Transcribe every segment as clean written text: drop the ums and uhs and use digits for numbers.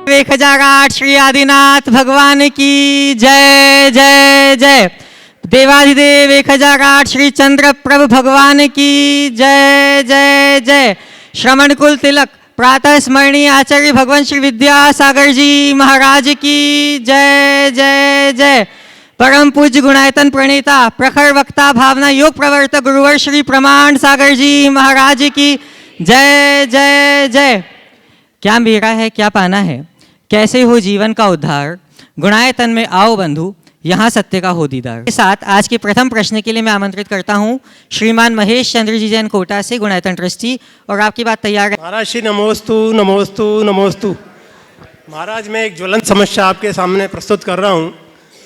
1008 श्री आदिनाथ भगवान की जय जय जय। देवाधिदेव 1008 श्री चंद्र प्रभु भगवान की जय जय जय। श्रवण कुल तिलक प्रातः स्मरणीय आचार्य भगवान श्री विद्यासागर जी महाराज की जय जय जय। परम पूज्य गुणायतन प्रणेता प्रखर वक्ता भावना योग प्रवर्तक गुरुवर श्री प्रमाण सागर जी महाराज की जय जय जय। क्या मेरा है क्या पाना है, कैसे हो जीवन का उद्धार, गुणायतन में आओ बंधु यहाँ सत्य का हो दीदार। के साथ आज के प्रथम प्रश्न के लिए मैं आमंत्रित करता हूँ श्रीमान महेश चंद्र जी जैन कोटा से, गुणायतन ट्रस्टी, और आपकी बात तैयार है। महाराज श्री नमोस्तु नमोस्तु नमोस्तु। महाराज मैं एक ज्वलंत समस्या आपके सामने प्रस्तुत कर रहा हूँ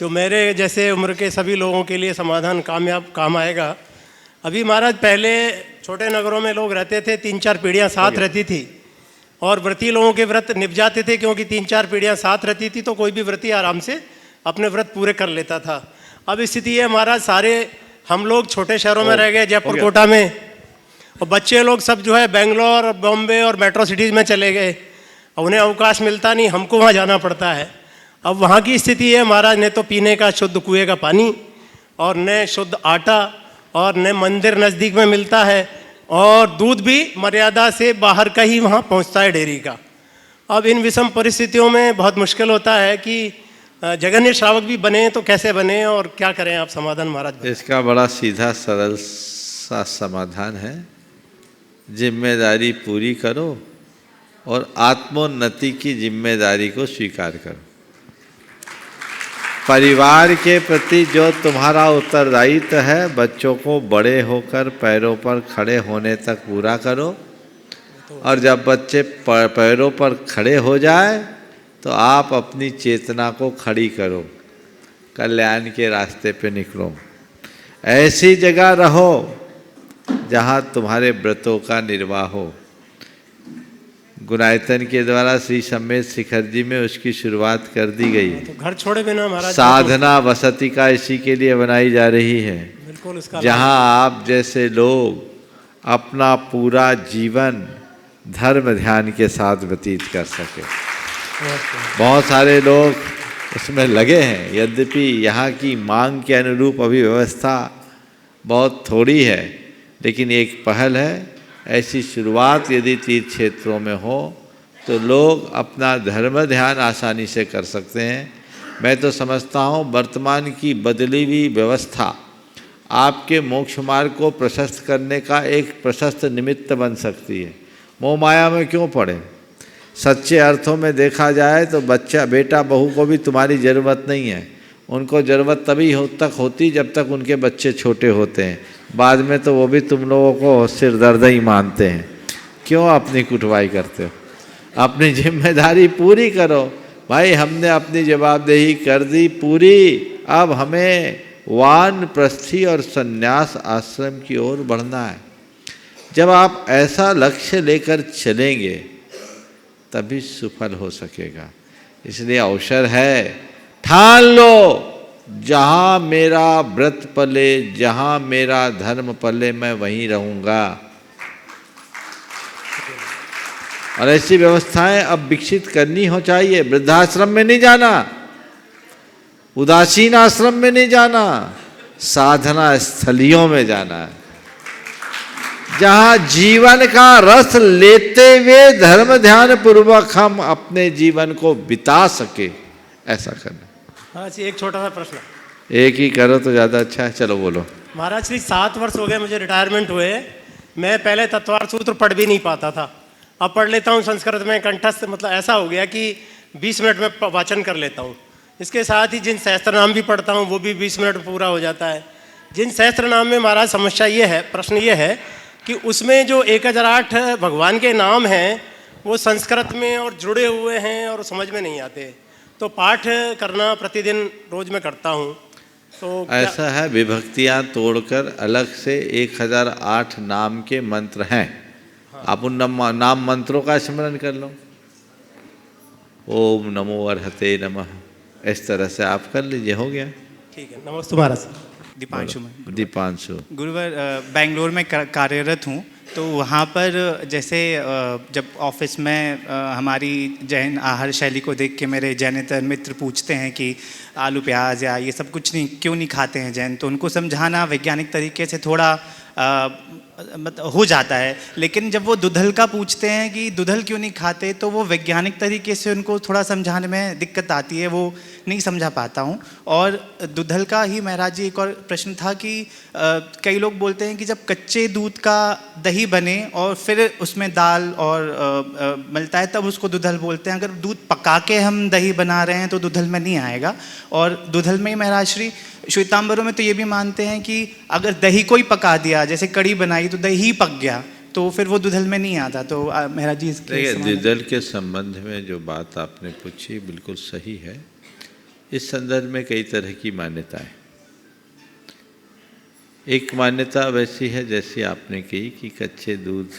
जो मेरे जैसे उम्र के सभी लोगों के लिए समाधान काम आएगा। अभी महाराज पहले छोटे नगरों में लोग रहते थे, 3-4 पीढ़ियाँ साथ रहती थी और व्रती लोगों के व्रत निभ जाते थे, क्योंकि 3-4 पीढ़ियाँ साथ रहती थी तो कोई भी व्रती आराम से अपने व्रत पूरे कर लेता था। अब स्थिति है महाराज, सारे हम लोग छोटे शहरों में रह गए, जयपुर कोटा में, और बच्चे लोग सब जो है बेंगलोर बॉम्बे और मेट्रो सिटीज़ में चले गए। अब उन्हें अवकाश मिलता नहीं, हमको वहाँ जाना पड़ता है। अब वहाँ की स्थिति है महाराज, न तो पीने का शुद्ध कुएँ का पानी और न शुद्ध आटा और न मंदिर नज़दीक में मिलता है, और दूध भी मर्यादा से बाहर का ही वहाँ पहुँचता है डेयरी का। अब इन विषम परिस्थितियों में बहुत मुश्किल होता है कि जगन्य श्रावक भी बने तो कैसे बने और क्या करें आप समाधान महाराज? इसका बड़ा सीधा सरल सा समाधान है, जिम्मेदारी पूरी करो और आत्मोन्नति की जिम्मेदारी को स्वीकार करो। परिवार के प्रति जो तुम्हारा उत्तरदायित्व है, बच्चों को बड़े होकर पैरों पर खड़े होने तक पूरा करो, और जब बच्चे पैरों पर खड़े हो जाए तो आप अपनी चेतना को खड़ी करो, कल्याण के रास्ते पे निकलो। ऐसी जगह रहो जहाँ तुम्हारे व्रतों का निर्वाह हो। गुणायतन के द्वारा श्री समेत शिखर जी में उसकी शुरुआत कर दी गई। तो घर छोड़े बिना महाराज साधना वसति का इसी के लिए बनाई जा रही है, जहाँ आप जैसे लोग अपना पूरा जीवन धर्म ध्यान के साथ व्यतीत कर सके। बहुत सारे लोग उसमें लगे हैं, यद्यपि यहाँ की मांग के अनुरूप अभी व्यवस्था बहुत थोड़ी है, लेकिन एक पहल है। ऐसी शुरुआत यदि तीर्थ क्षेत्रों में हो तो लोग अपना धर्म ध्यान आसानी से कर सकते हैं। मैं तो समझता हूँ वर्तमान की बदली हुई व्यवस्था आपके मोक्ष मार्ग को प्रशस्त करने का एक प्रशस्त निमित्त बन सकती है। मोह माया में क्यों पड़े? सच्चे अर्थों में देखा जाए तो बच्चा बेटा बहू को भी तुम्हारी ज़रूरत नहीं है। उनको ज़रूरत तभी तक होती जब तक उनके बच्चे छोटे होते हैं, बाद में तो वो भी तुम लोगों को सिरदर्द ही मानते हैं। क्यों अपनी कुटवाई करते हो? अपनी जिम्मेदारी पूरी करो भाई। हमने अपनी जवाबदेही कर दी पूरी, अब हमें वानप्रस्थी और संन्यास आश्रम की ओर बढ़ना है। जब आप ऐसा लक्ष्य लेकर चलेंगे तभी सफल हो सकेगा। इसलिए अवसर है, ठान लो जहाँ मेरा व्रत पले, जहाँ मेरा धर्म पले, मैं वहीं रहूँगा। और ऐसी व्यवस्थाएं अब विकसित करनी हो चाहिए। वृद्धाश्रम में नहीं जाना, उदासीन आश्रम में नहीं जाना, साधना स्थलियों में जाना है, जहाँ जीवन का रस लेते हुए धर्म ध्यान पूर्वक हम अपने जीवन को बिता सके, ऐसा करना। हाँ जी, एक छोटा सा प्रश्न। एक ही करो तो ज़्यादा अच्छा है। चलो बोलो। महाराज श्री 7 वर्ष हो गए मुझे रिटायरमेंट हुए। मैं पहले तत्वार सूत्र पढ़ भी नहीं पाता था, अब पढ़ लेता हूँ संस्कृत में कंठस्थ। मतलब ऐसा हो गया कि 20 मिनट में वाचन कर लेता हूँ। इसके साथ ही जिन सहस्त्र नाम भी पढ़ता हूँ वो भी 20 मिनट में पूरा हो जाता है। जिन सहस्त्र नाम में महाराज समस्या ये है, प्रश्न ये है कि उसमें जो 1008 भगवान के नाम हैं वो संस्कृत में और जुड़े हुए हैं और समझ में नहीं आते। तो पाठ करना प्रतिदिन रोज मैं करता हूँ। तो ऐसा है, विभक्तियाँ तोड़कर अलग से 1008 नाम के मंत्र हैं। हाँ। आप उन नाम मंत्रों का स्मरण कर लो। ओम नमो अर्हते नमः, इस तरह से आप कर लीजिए, हो गया। ठीक है, नमस्ते महाराज। दीपांशु में। दीपांशु। गुरुवर बेंगलोर में कार्यरत हूँ। तो वहाँ पर जैसे जब ऑफिस में हमारी जैन आहार शैली को देख के मेरे जैनेतर मित्र पूछते हैं कि आलू प्याज या ये सब कुछ नहीं क्यों नहीं खाते हैं जैन, तो उनको समझाना वैज्ञानिक तरीके से थोड़ा मतलब हो जाता है। लेकिन जब वो दुधल का पूछते हैं कि दुधल क्यों नहीं खाते, तो वो वैज्ञानिक तरीके से उनको थोड़ा समझाने में दिक्कत आती है, वो नहीं समझा पाता हूँ। और दुधल का ही महाराज जी एक और प्रश्न था कि कई लोग बोलते हैं कि जब कच्चे दूध का दही बने और फिर उसमें दाल और मिलता है तब उसको दुधल बोलते हैं। अगर दूध पका के हम दही बना रहे हैं तो दुधल में नहीं आएगा। और दुधल में ही महाराज श्री श्वेतांबरों में तो ये भी मानते हैं कि अगर दही को ही पका दिया, जैसे कड़ी बनाई तो दही पक गया, तो फिर वो दुधल में नहीं आता। तो महाराज जी देखिए, दुधल के संबंध में जो बात आपने पूछी बिल्कुल सही है। इस संदर्भ में कई तरह की मान्यताएं। एक मान्यता वैसी है जैसी आपने कही कि कच्चे दूध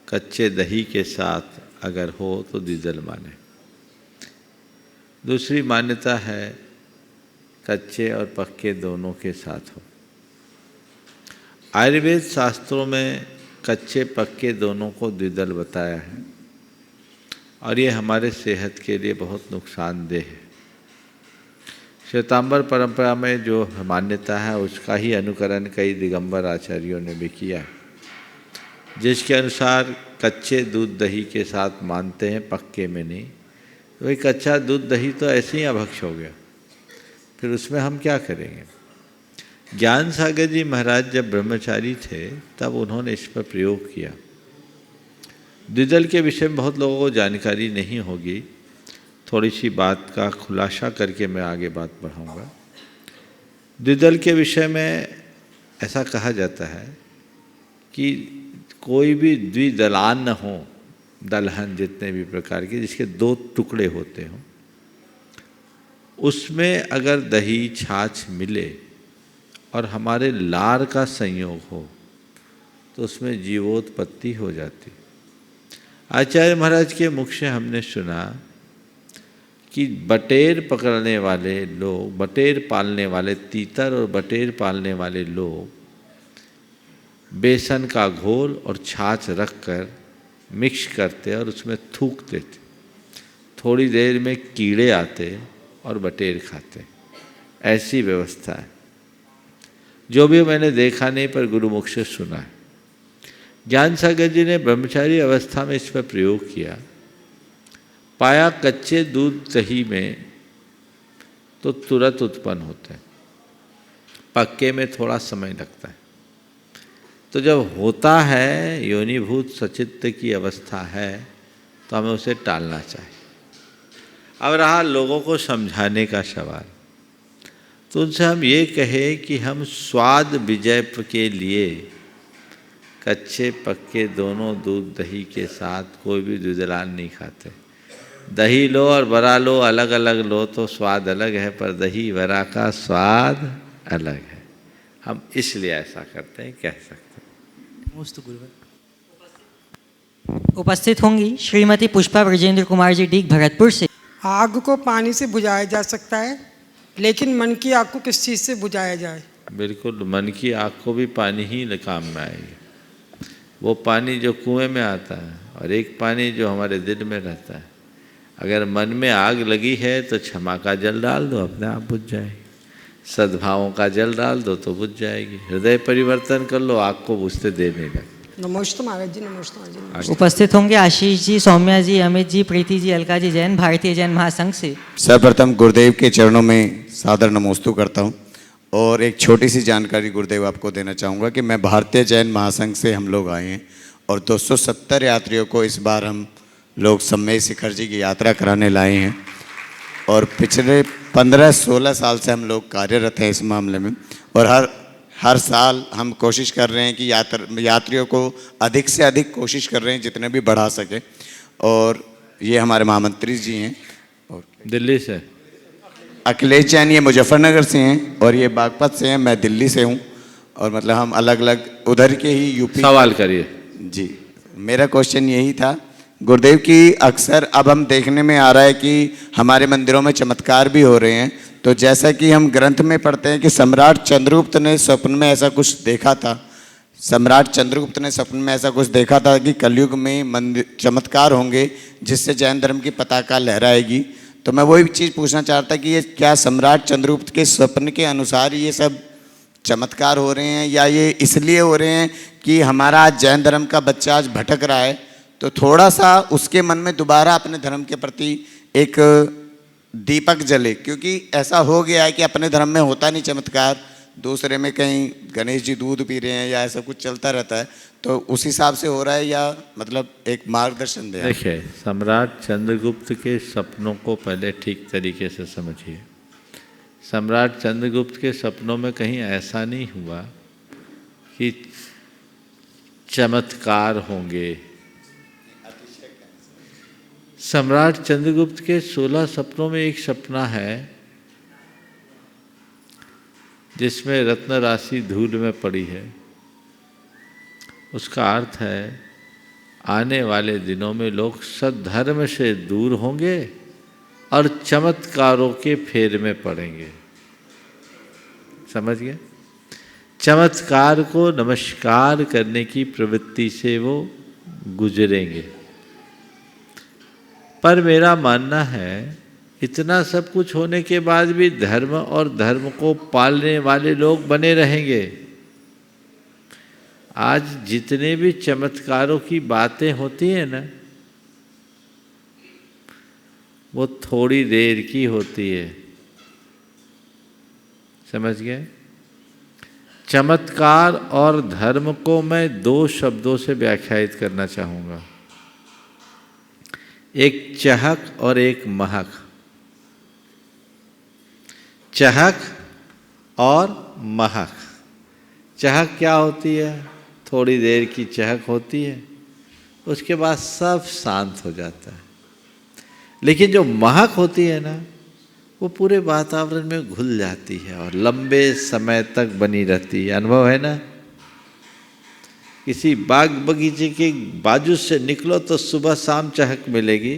कच्चे दही के साथ अगर हो तो दुधल माने। दूसरी मान्यता है कच्चे और पक्के दोनों के साथ हो। आयुर्वेद शास्त्रों में कच्चे पक्के दोनों को द्विदल बताया है और ये हमारे सेहत के लिए बहुत नुकसानदेह है। श्वेतांबर परंपरा में जो मान्यता है उसका ही अनुकरण कई दिगंबर आचार्यों ने भी किया है, जिसके अनुसार कच्चे दूध दही के साथ मानते हैं, पक्के में नहीं। तो भाई कच्चा दूध दही तो ऐसे ही अभक्ष हो गया, फिर उसमें हम क्या करेंगे। ज्ञान सागर जी महाराज जब ब्रह्मचारी थे तब उन्होंने इस पर प्रयोग किया। द्विदल के विषय में बहुत लोगों को जानकारी नहीं होगी, थोड़ी सी बात का खुलासा करके मैं आगे बात बढ़ाऊंगा। द्विदल के विषय में ऐसा कहा जाता है कि कोई भी द्विदलान न हो, दलहन जितने भी प्रकार के जिसके दो टुकड़े होते हों, उसमें अगर दही छाछ मिले और हमारे लार का संयोग हो तो उसमें जीवोत्पत्ति हो जाती। आचार्य महाराज के मुख से हमने सुना कि बटेर पकड़ने वाले लोग, बटेर पालने वाले, तीतर और बटेर पालने वाले लोग बेसन का घोल और छाछ रखकर मिक्स करते और उसमें थूकते थे। थोड़ी देर में कीड़े आते और बटेर खाते। ऐसी व्यवस्था है, जो भी मैंने देखा नहीं पर गुरुमुख से सुना है। ज्ञान सागर जी ने ब्रह्मचारी अवस्था में इस पर प्रयोग किया, पाया कच्चे दूध दही में तो तुरंत उत्पन्न होते हैं, पक्के में थोड़ा समय लगता है। तो जब होता है योनिभूत सचित्त की अवस्था है तो हमें उसे टालना चाहिए। अब रहा लोगों को समझाने का सवाल, तो उनसे हम ये कहें कि हम स्वाद विजय के लिए कच्चे पक्के दोनों दूध दही के साथ कोई भी द्विदलान नहीं खाते। दही लो और बरा लो, अलग अलग लो तो स्वाद अलग है, पर दही बरा का स्वाद अलग है। हम इसलिए ऐसा करते हैं, कह सकते हैं। उपस्थित होंगी श्रीमती पुष्पा ब्रजेंद्र कुमार जी डीग भरतपुर से। आग को पानी से बुझाया जा सकता है, लेकिन मन की आग को किस चीज़ से बुझाया जाए? बिल्कुल, मन की आग को भी पानी ही काम में आएगी। वो पानी जो कुएं में आता है और एक पानी जो हमारे दिल में रहता है। अगर मन में आग लगी है तो क्षमा का जल डाल दो, अपने आप बुझ जाएगी। सद्भावों का जल डाल दो तो बुझ जाएगी। हृदय परिवर्तन कर लो, आग को बुझते देर नहीं लगती। नमस्ते महाराज जी, नमस्ते महाराज जी। उपस्थित होंगे आशीष जी, सौम्या जी, अमित जी, प्रीति जी, अलका जी जैन, भारतीय जैन महासंघ से। सर्वप्रथम गुरुदेव के चरणों में सादर नमोस्तु करता हूँ और एक छोटी सी जानकारी गुरुदेव आपको देना चाहूँगा कि मैं भारतीय जैन महासंघ से हम लोग आए हैं और 270 यात्रियों को इस बार हम लोग सम्मेय शिखर जी की यात्रा कराने लाए हैं और पिछले 15-16 साल से हम लोग कार्यरत हैं इस मामले में। और हर साल हम कोशिश कर रहे हैं कि यात्रियों को अधिक से अधिक कोशिश कर रहे हैं जितने भी बढ़ा सके। और ये हमारे महामंत्री जी हैं और दिल्ली से अखिलेश जैन, ये मुजफ्फरनगर से हैं और ये बागपत से हैं, मैं दिल्ली से हूँ। और मतलब हम अलग अलग उधर के ही यूपी। सवाल करिए जी। मेरा क्वेश्चन यही था गुरुदेव की, अक्सर अब हम देखने में आ रहा है कि हमारे मंदिरों में चमत्कार भी हो रहे हैं। तो जैसा कि हम ग्रंथ में पढ़ते हैं कि सम्राट चंद्रगुप्त ने स्वप्न में ऐसा कुछ देखा था, सम्राट चंद्रगुप्त ने सपने में ऐसा कुछ देखा था कि कलयुग में मंदिर चमत्कार होंगे जिससे जैन धर्म की पताका लहराएगी। तो मैं वही चीज़ पूछना चाहता कि ये क्या सम्राट चंद्रगुप्त के स्वप्न के अनुसार ये सब चमत्कार हो रहे हैं, या ये इसलिए हो रहे हैं कि हमारा आज जैन धर्म का बच्चा आज भटक रहा है, तो थोड़ा सा उसके मन में दोबारा अपने धर्म के प्रति एक दीपक जले। क्योंकि ऐसा हो गया है कि अपने धर्म में होता नहीं चमत्कार, दूसरे में कहीं गणेश जी दूध पी रहे हैं या ऐसा कुछ चलता रहता है, तो उस हिसाब से हो रहा है, या मतलब एक मार्गदर्शन दें। देखिए, सम्राट चंद्रगुप्त के सपनों को पहले ठीक तरीके से समझिए। सम्राट चंद्रगुप्त के सपनों में कहीं ऐसा नहीं हुआ कि चमत्कार होंगे। सम्राट चंद्रगुप्त के 16 सपनों में एक सपना है जिसमें रत्न राशि धूल में पड़ी है। उसका अर्थ है आने वाले दिनों में लोग सद्धर्म से दूर होंगे और चमत्कारों के फेर में पड़ेंगे। समझ गए? चमत्कार को नमस्कार करने की प्रवृत्ति से वो गुजरेंगे। पर मेरा मानना है इतना सब कुछ होने के बाद भी धर्म और धर्म को पालने वाले लोग बने रहेंगे। आज जितने भी चमत्कारों की बातें होती हैं ना, वो थोड़ी देर की होती है। समझ गए? चमत्कार और धर्म को मैं 2 शब्दों से व्याख्यायित करना चाहूँगा, एक चहक और एक महक। चहक और महक। चहक क्या होती है? थोड़ी देर की चहक होती है, उसके बाद सब शांत हो जाता है। लेकिन जो महक होती है ना, वो पूरे वातावरण में घुल जाती है और लंबे समय तक बनी रहती है। अनुभव है ना? किसी बाग बगीचे के बाजू से निकलो तो सुबह शाम चहक मिलेगी,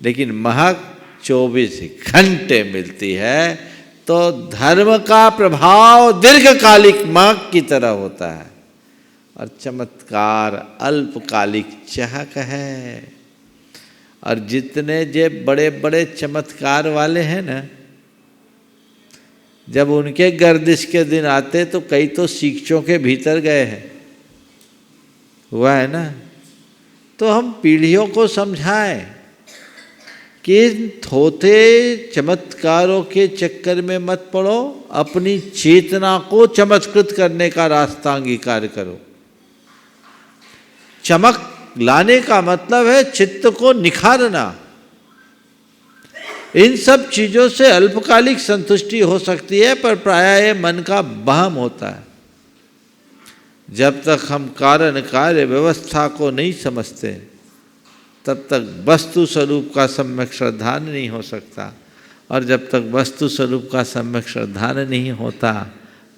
लेकिन महक 24 घंटे मिलती है। तो धर्म का प्रभाव दीर्घकालिक महक की तरह होता है और चमत्कार अल्पकालिक चहक है। और जितने जे बड़े बड़े चमत्कार वाले हैं ना, जब उनके गर्दिश के दिन आते तो कई तो सीखचों के भीतर गए हैं। हुआ है ना? तो हम पीढ़ियों को समझाएं कि थोथे चमत्कारों के चक्कर में मत पड़ो, अपनी चेतना को चमत्कृत करने का रास्ता अंगीकार करो। चमक लाने का मतलब है चित्त को निखारना। इन सब चीजों से अल्पकालिक संतुष्टि हो सकती है, पर प्रायः ये मन का वहम होता है। जब तक हम कारण कार्य व्यवस्था को नहीं समझते, तब तक वस्तु स्वरूप का सम्यक श्रद्धान नहीं हो सकता। और जब तक वस्तु स्वरूप का सम्यक श्रद्धान नहीं होता,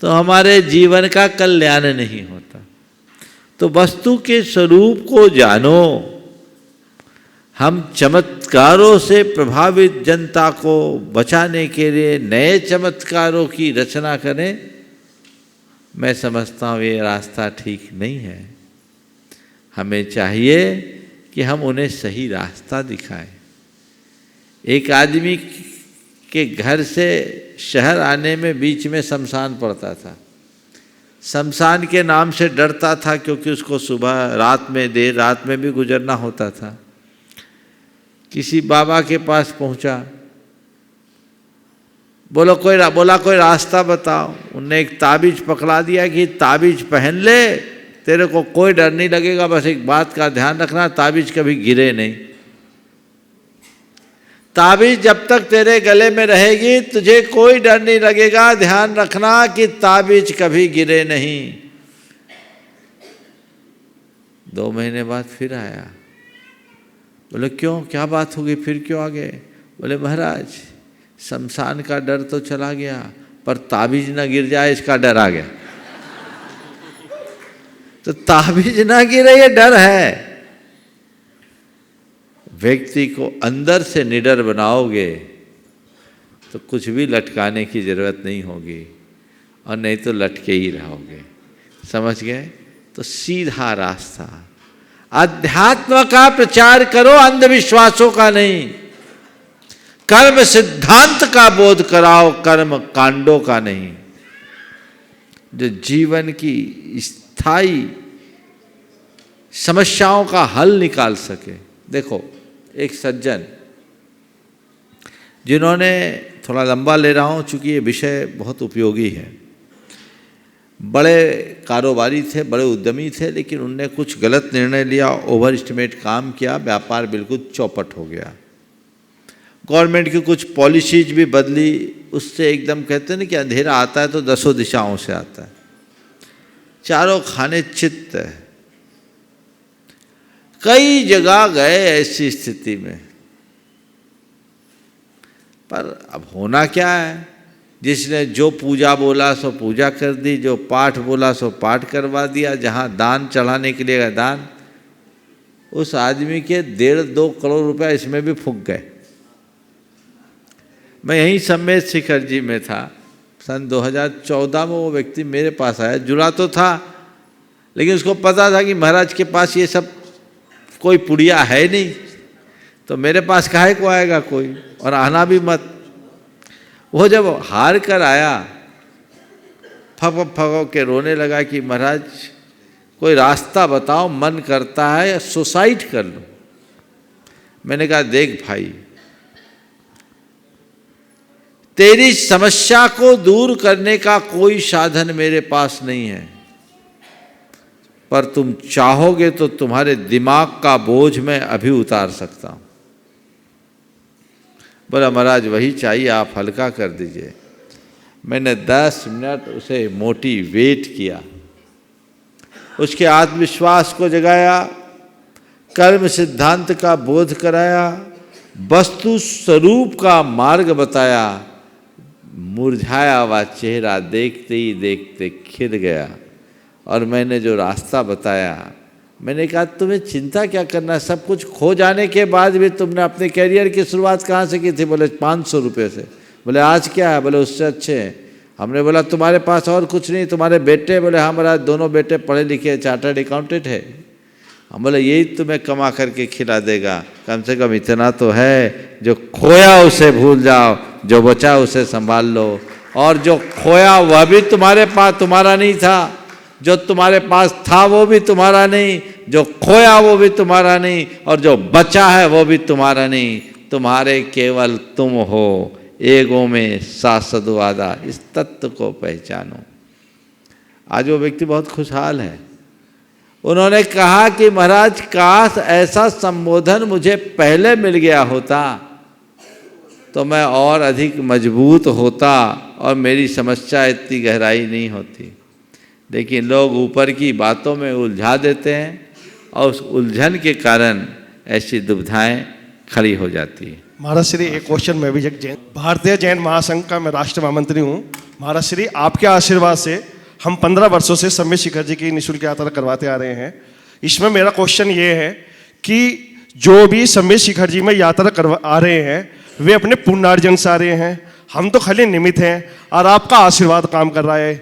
तो हमारे जीवन का कल्याण नहीं होता। तो वस्तु के स्वरूप को जानो। हम चमत्कारों से प्रभावित जनता को बचाने के लिए नए चमत्कारों की रचना करें, मैं समझता हूँ ये रास्ता ठीक नहीं है। हमें चाहिए कि हम उन्हें सही रास्ता दिखाएं। एक आदमी के घर से शहर आने में बीच में शमशान पड़ता था। शमशान के नाम से डरता था, क्योंकि उसको सुबह रात में देर रात में भी गुजरना होता था। किसी बाबा के पास पहुंचा, बोला कोई रास्ता बताओ। उनने एक ताबीज पकड़ा दिया कि ताबीज पहन ले, तेरे को कोई डर नहीं लगेगा, बस एक बात का ध्यान रखना, ताबीज कभी गिरे नहीं। ताबीज जब तक तेरे गले में रहेगी तुझे कोई डर नहीं लगेगा, ध्यान रखना कि ताबीज कभी गिरे नहीं। 2 महीने बाद फिर आया। बोले क्यों, क्या बात होगी, फिर क्यों आ गए? बोले महाराज, शमशान का डर तो चला गया, पर ताबीज ना गिर जाए इसका डर आ गया। तो ताबीज ना गिरे ये डर है। व्यक्ति को अंदर से निडर बनाओगे तो कुछ भी लटकाने की जरूरत नहीं होगी, और नहीं तो लटके ही रहोगे। समझ गए? तो तो सीधा रास्ता। अध्यात्म का प्रचार करो, अंधविश्वासों का नहीं। कर्म सिद्धांत का बोध कराओ, कर्म कांडों का नहीं। जो जीवन की स्थायी समस्याओं का हल निकाल सके। देखो, एक सज्जन जिन्होंने, थोड़ा लंबा ले रहा हूँ चूँकि ये विषय बहुत उपयोगी है, बड़े कारोबारी थे, बड़े उद्यमी थे, लेकिन उनने कुछ गलत निर्णय लिया, ओवर एस्टिमेट काम किया, व्यापार बिल्कुल चौपट हो गया। गवर्नमेंट की कुछ पॉलिसीज भी बदली, उससे एकदम कहते हैं ना कि अंधेरा आता है तो 10 दिशाओं से आता है। चारों खाने चित्त है। कई जगह गए ऐसी स्थिति में, पर अब होना क्या है? जिसने जो पूजा बोला सो पूजा कर दी, जो पाठ बोला सो पाठ करवा दिया, जहाँ दान चढ़ाने के लिए दान। उस आदमी के 1.5-2 करोड़ रुपया इसमें भी फूंक गए। मैं यहीं सम्मेद शिखर जी में था, सन 2014 में वो व्यक्ति मेरे पास आया। जुड़ा तो था, लेकिन उसको पता था कि महाराज के पास ये सब कोई पुड़िया है नहीं, तो मेरे पास काहे को आएगा कोई, और आना भी मत। वो जब हार कर आया, फक के रोने लगा कि महाराज कोई रास्ता बताओ, मन करता है सुसाइड कर लो। मैंने कहा, देख भाई, तेरी समस्या को दूर करने का कोई साधन मेरे पास नहीं है, पर तुम चाहोगे तो तुम्हारे दिमाग का बोझ मैं अभी उतार सकता हूं। बोला, महाराज वही चाहिए, आप हल्का कर दीजिए। मैंने 10 मिनट उसे मोटिवेट किया, उसके आत्मविश्वास को जगाया, कर्म सिद्धांत का बोध कराया, वस्तु स्वरूप का मार्ग बताया। मुरझाया हुआ चेहरा देखते ही देखते खिल गया। और मैंने जो रास्ता बताया, मैंने कहा, तुम्हें चिंता क्या करना है? सब कुछ खो जाने के बाद भी तुमने अपने कैरियर की शुरुआत कहाँ से की थी? बोले 500 रुपये से। बोले आज क्या है? बोले उससे अच्छे हैं। हमने बोला तुम्हारे पास और कुछ नहीं? तुम्हारे बेटे? बोले हाँ महाराज, दोनों बेटे पढ़े लिखे, चार्टर्ड अकाउंटेंट है। हम बोले यही तुम्हें कमा करके खिला देगा, कम से कम इतना तो है, जो खोया उसे भूल जाओ, जो बचा उसे संभाल लो। और जो खोया वह भी तुम्हारे पास तुम्हारा नहीं था, जो तुम्हारे पास था वो भी तुम्हारा नहीं, जो खोया वो भी तुम्हारा नहीं, और जो बचा है वो भी तुम्हारा नहीं। तुम्हारे केवल तुम हो, एगो में सासदवादा। इस तत्व को पहचानो। आज वो व्यक्ति बहुत खुशहाल है। उन्होंने कहा कि महाराज काश ऐसा संबोधन मुझे पहले मिल गया होता तो मैं और अधिक मजबूत होता और मेरी समस्या इतनी गहराई नहीं होती। लेकिन लोग ऊपर की बातों में उलझा देते हैं और उस उलझन के कारण ऐसी दुविधाएं खड़ी हो जाती है। महाराज श्री, एक क्वेश्चन मैं भी जैन भारतीय जैन महासंघ का मैं राष्ट्र महामंत्री हूँ। महाराज श्री, आपके आशीर्वाद से हम 15 वर्षों से सम्मेद शिखर जी की निःशुल्क यात्रा करवाते आ रहे हैं। इसमें मेरा क्वेश्चन ये है कि जो भी सम्मेद शिखर जी में यात्रा करवा आ रहे हैं वे अपने पुण्यार्जन से आ रहे हैं, हम तो खाली निमित्त हैं और आपका आशीर्वाद काम कर रहा है,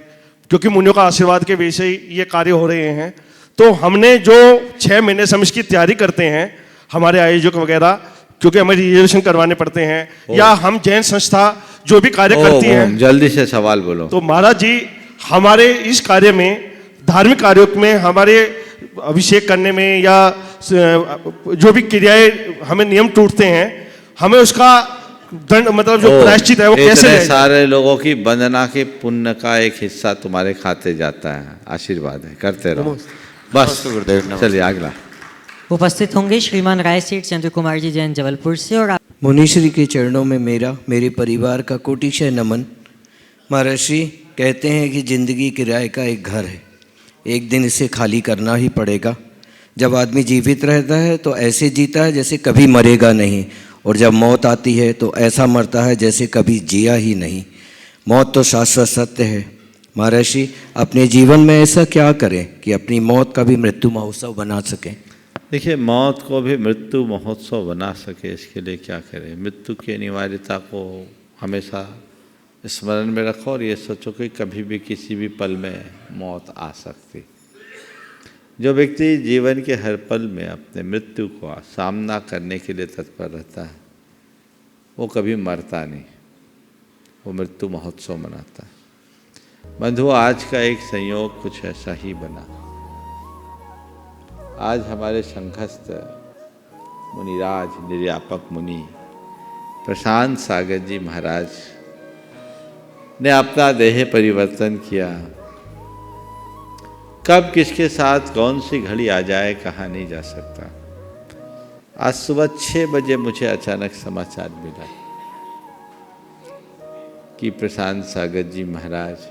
क्योंकि मुनियों का आशीर्वाद के वजह से ये कार्य हो रहे हैं। तो हमने जो 6 महीने से हम इसकी तैयारी करते हैं, हमारे आयोजक वगैरह, क्योंकि हमें रिजर्वेशन करवाने पड़ते हैं, या हम जैन संस्था जो भी कार्य करती है। जल्दी से सवाल बोलो। तो महाराज जी, हमारे इस कार्य में, धार्मिक कार्यों में, हमारे अभिषेक करने में या जो भी क्रियाएं हमें नियम टूटते हैं, हमें उसका दंड मतलब जो प्रायश्चित है वो कैसे है? सारे लोगों की वंदना के पुण्य का एक हिस्सा तुम्हारे खाते जाता है। आशीर्वाद है, करते रहो बस। चलिए अगला। उपस्थित होंगे श्रीमान राय सेठ चंद्र कुमार जी जैन जबलपुर से। और मुनिश्री के चरणों में मेरे परिवार का कोटिशय नमन। महर्षि कहते हैं कि जिंदगी किराए का एक घर है, एक दिन इसे खाली करना ही पड़ेगा। जब आदमी जीवित रहता है तो ऐसे जीता है जैसे कभी मरेगा नहीं, और जब मौत आती है तो ऐसा मरता है जैसे कभी जिया ही नहीं। मौत तो शाश्वत सत्य है। महर्षि, अपने जीवन में ऐसा क्या करें कि अपनी मौत का भी मृत्यु महोत्सव बना सकें? देखिए, मौत को भी मृत्यु महोत्सव बना सके, इसके लिए क्या करें? मृत्यु की अनिवार्यता को हमेशा स्मरण में रखो और ये सोचो कि कभी भी किसी भी पल में मौत आ सकती। जो व्यक्ति जीवन के हर पल में अपने मृत्यु का सामना करने के लिए तत्पर रहता है वो कभी मरता नहीं, वो मृत्यु महोत्सव मनाता है। बंधुओं, आज का एक संयोग कुछ ऐसा ही बना। आज हमारे संघस्थ मुनिराज निर्यापक मुनि प्रशांत सागर जी महाराज ने अपना देह परिवर्तन किया। कब किसके साथ कौन सी घड़ी आ जाए कहा नहीं जा सकता। आज सुबह 6 बजे मुझे अचानक समाचार मिला कि प्रशांत सागर जी महाराज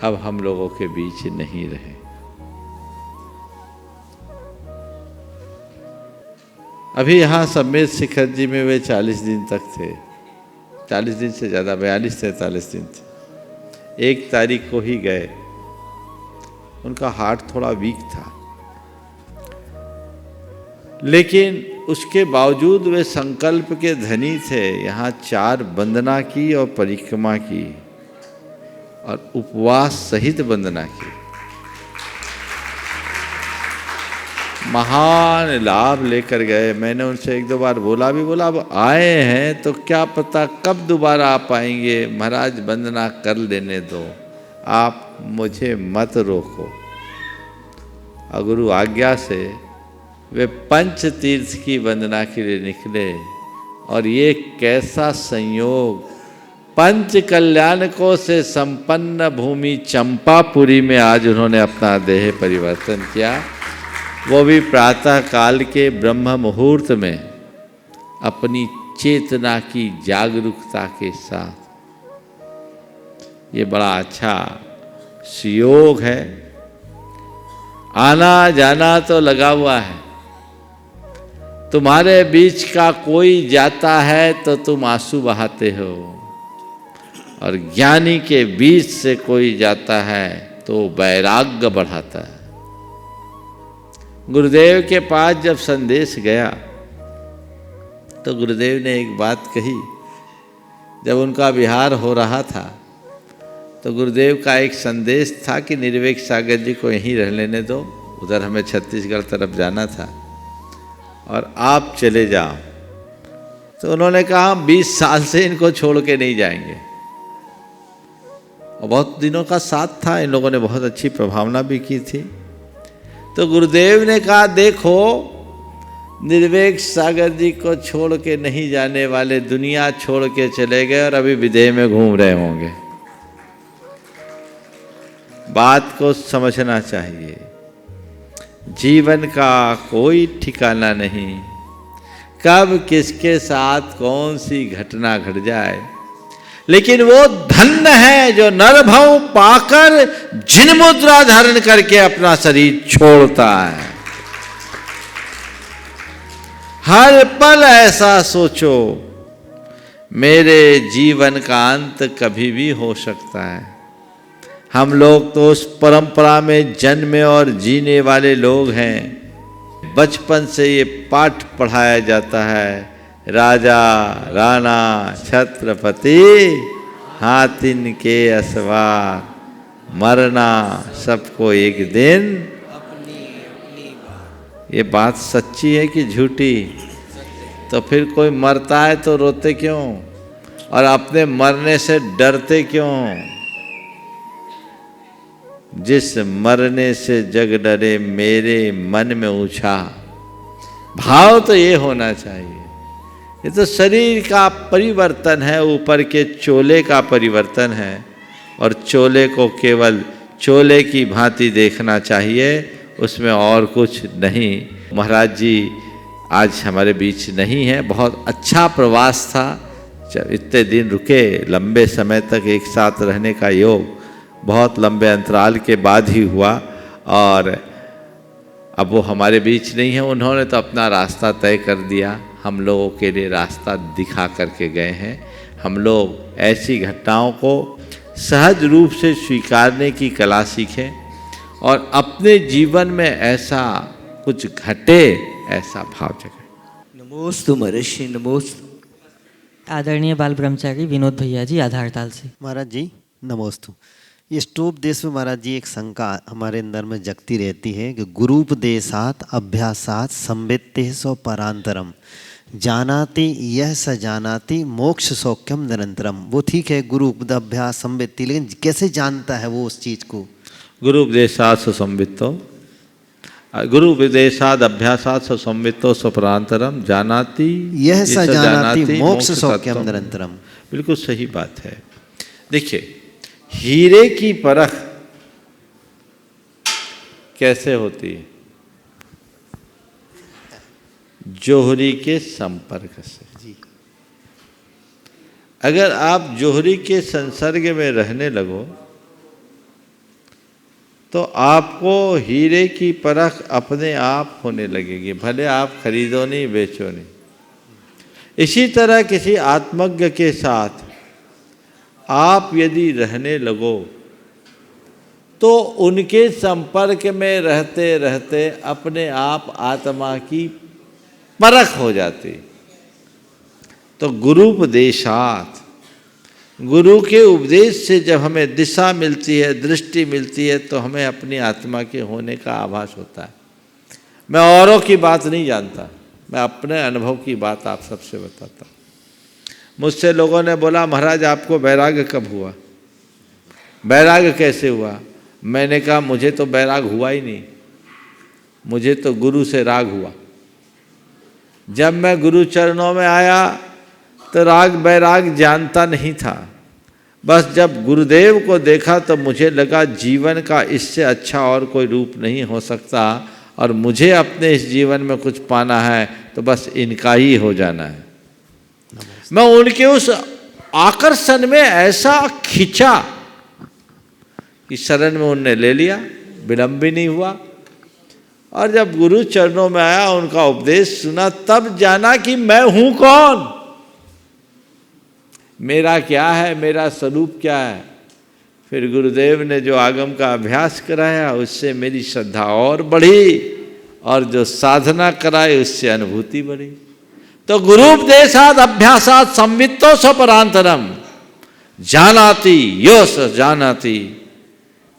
अब हम लोगों के बीच नहीं रहे। अभी यहाँ समेत शिखर जी में वे 40 दिन तक थे, 40 दिन से ज़्यादा, 42-43 दिन थे। 1 तारीख को ही गए। उनका हार्ट थोड़ा वीक था, लेकिन उसके बावजूद वे संकल्प के धनी थे। यहाँ 4 वंदना की और परिक्रमा की और उपवास सहित वंदना की। महान लाभ लेकर गए। मैंने उनसे 1-2 बार बोला, अब आए हैं तो क्या पता कब दोबारा आ पाएंगे। महाराज वंदना कर लेने दो, आप मुझे मत रोको। और गुरु आज्ञा से वे पंच तीर्थ की वंदना के लिए निकले। और ये कैसा संयोग, पंच कल्याणकों से संपन्न भूमि चंपापुरी में आज उन्होंने अपना देह परिवर्तन किया, वो भी प्रातः काल के ब्रह्म मुहूर्त में अपनी चेतना की जागरूकता के साथ। ये बड़ा अच्छा सुयोग है। आना जाना तो लगा हुआ है। तुम्हारे बीच का कोई जाता है तो तुम आंसू बहाते हो, और ज्ञानी के बीच से कोई जाता है तो वैराग्य बढ़ाता है। गुरुदेव के पास जब संदेश गया तो गुरुदेव ने एक बात कही। जब उनका विहार हो रहा था तो गुरुदेव का एक संदेश था कि निर्वेक सागर जी को यहीं रह लेने दो, उधर हमें छत्तीसगढ़ तरफ जाना था और आप चले जाओ। तो उन्होंने कहा हम 20 साल से इनको छोड़ के नहीं जाएंगे। और बहुत दिनों का साथ था, इन लोगों ने बहुत अच्छी प्रभावना भी की थी। तो गुरुदेव ने कहा देखो, निर्वेक सागर जी को छोड़ के नहीं जाने वाले दुनिया छोड़ के चले गए और अभी विदेह में घूम रहे होंगे। बात को समझना चाहिए। जीवन का कोई ठिकाना नहीं, कब किसके साथ कौन सी घटना घट जाए। लेकिन वो धन्य है जो नरभव पाकर जिन मुद्रा धारण करके अपना शरीर छोड़ता है। हर पल ऐसा सोचो, मेरे जीवन का अंत कभी भी हो सकता है। हम लोग तो उस परंपरा में जन्मे और जीने वाले लोग हैं। बचपन से ये पाठ पढ़ाया जाता है, राजा राणा छत्रपति हाथिन के असवार, मरना सबको एक दिन। ये बात सच्ची है कि झूठी? तो फिर कोई मरता है तो रोते क्यों, और अपने मरने से डरते क्यों? जिस मरने से जग डरे मेरे मन में ऊंचा, भाव तो ये होना चाहिए। ये तो शरीर का परिवर्तन है, ऊपर के चोले का परिवर्तन है, और चोले को केवल चोले की भांति देखना चाहिए, उसमें और कुछ नहीं। महाराज जी आज हमारे बीच नहीं है। बहुत अच्छा प्रवास था, जब इतने दिन रुके, लंबे समय तक एक साथ रहने का योग बहुत लंबे अंतराल के बाद ही हुआ, और अब वो हमारे बीच नहीं है। उन्होंने तो अपना रास्ता तय कर दिया, हम लोगों के लिए रास्ता दिखा करके गए हैं। हम लोग ऐसी घटनाओं को सहज रूप से स्वीकारने की कला सीखें, और अपने जीवन में ऐसा कुछ घटे ऐसा भाव जगे। नमोस्तु महर्षि, नमोस्तु। आदरणीय बाल ब्रह्मचारी विनोद भैया जी आधारताल से। महाराज जी नमोस्तु। इष्टोपदेश में महाराज जी एक शंका हमारे अंदर में जगती रहती है कि गुरूपदेशात अभ्यासात संवित्ते सो परांतरम जानाति यह स जानाति मोक्ष सौख्यम निरंतरम। वो ठीक है गुरु अभ्यास संवित्ति, लेकिन कैसे जानता है वो उस चीज़ को? गुरु उपदेशात संवित्तो, गुरु उपदेशाद अभ्यासात संवित्तो स्वपरांतरम जानाति यह स जानाति मोक्ष सौख्यम निरंतरम। बिल्कुल सही बात है। देखिए, हीरे की परख कैसे होती है? जोहरी के संपर्क से। अगर आप जोहरी के संसर्ग में रहने लगो तो आपको हीरे की परख अपने आप होने लगेगी, भले आप खरीदो नहीं बेचो नहीं। इसी तरह किसी आत्मज्ञ के साथ आप यदि रहने लगो तो उनके संपर्क में रहते रहते अपने आप आत्मा की परख हो जाती। तो गुरूपदेशात, गुरु के उपदेश से जब हमें दिशा मिलती है, दृष्टि मिलती है, तो हमें अपनी आत्मा के होने का आभास होता है। मैं औरों की बात नहीं जानता, मैं अपने अनुभव की बात आप सबसे बताता हूँ। मुझसे लोगों ने बोला महाराज आपको वैराग्य कब हुआ, वैराग्य कैसे हुआ? मैंने कहा मुझे तो वैराग हुआ ही नहीं, मुझे तो गुरु से राग हुआ। जब मैं गुरु चरणों में आया तो राग वैराग जानता नहीं था, बस जब गुरुदेव को देखा तो मुझे लगा जीवन का इससे अच्छा और कोई रूप नहीं हो सकता और मुझे अपने इस जीवन में कुछ पाना है तो बस इनका ही हो जाना है। मैं उनके उस आकर्षण में ऐसा खिंचा कि शरण में उनने ले लिया, विलंब भी नहीं हुआ। और जब गुरु चरणों में आया, उनका उपदेश सुना, तब जाना कि मैं हूं कौन, मेरा क्या है, मेरा स्वरूप क्या है। फिर गुरुदेव ने जो आगम का अभ्यास कराया उससे मेरी श्रद्धा और बढ़ी और जो साधना कराई उससे अनुभूति बढ़ी। तो गुरूपदेशाद अभ्यासात संवित्तो स्वपरांतरम जानाति यो स जानाति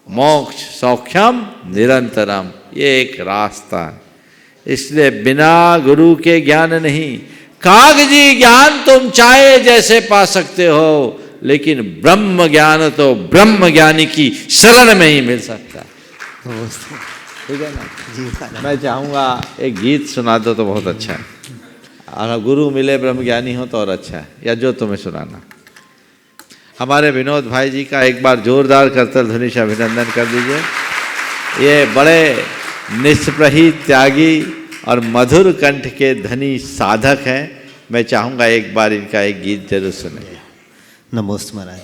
मोक्ष सौख्यम निरंतरम। ये एक रास्ता है, इसलिए बिना गुरु के ज्ञान नहीं। कागजी ज्ञान तुम चाहे जैसे पा सकते हो, लेकिन ब्रह्म ज्ञान तो ब्रह्म ज्ञानी की शरण में ही मिल सकता है। ठीक है ना जी? मैं चाहूँगा एक गीत सुना दो तो बहुत अच्छा है। अगर गुरु मिले ब्रह्म ज्ञानी हो तो और अच्छा है, या जो तुम्हें सुनाना। हमारे विनोद भाई जी का एक बार जोरदार करतल ध्वनि से अभिनंदन कर दीजिए। ये बड़े निष्प्रही त्यागी और मधुर कंठ के धनी साधक हैं। मैं चाहूँगा एक बार इनका एक गीत जरूर सुने। नमोस्त महाराज।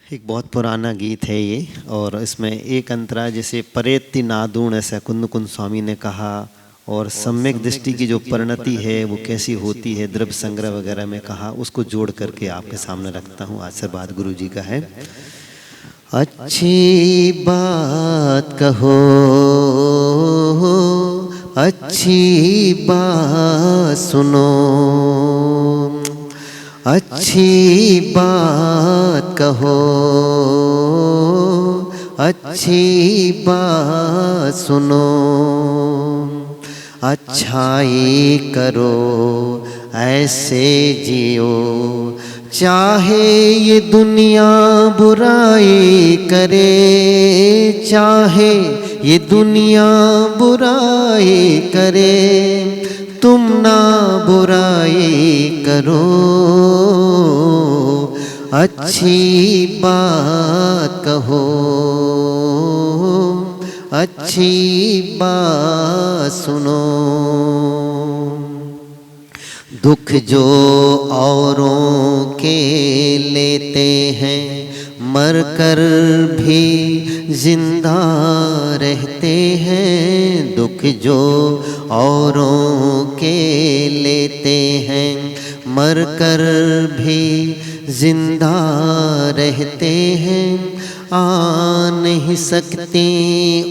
एक बहुत पुराना गीत है ये, और इसमें एक अंतरा जैसे परेत्ति नादूण ऐसा कुंद कुंद स्वामी ने कहा, और सम्यक दृष्टि की जो परिणति है वो कैसी होती है द्रव्य संग्रह वगैरह में कहा, उसको जोड़ करके आपके सामने रखता हूँ। आशीर्वाद गुरु जी का है। अच्छी बात कहो, अच्छी बात सुनो, अच्छी बात कहो, अच्छी बात सुनो, अच्छाई करो ऐसे जियो, चाहे ये दुनिया बुराई करे, चाहे ये दुनिया बुराई करे, तुम ना बुराई करो, अच्छी बात कहो, अच्छी बात सुनो। दुख जो औरों के लेते हैं, मर कर भी जिंदा रहते हैं। दुख जो औरों के लेते हैं, मर कर भी जिंदा रहते हैं। आ नहीं सकती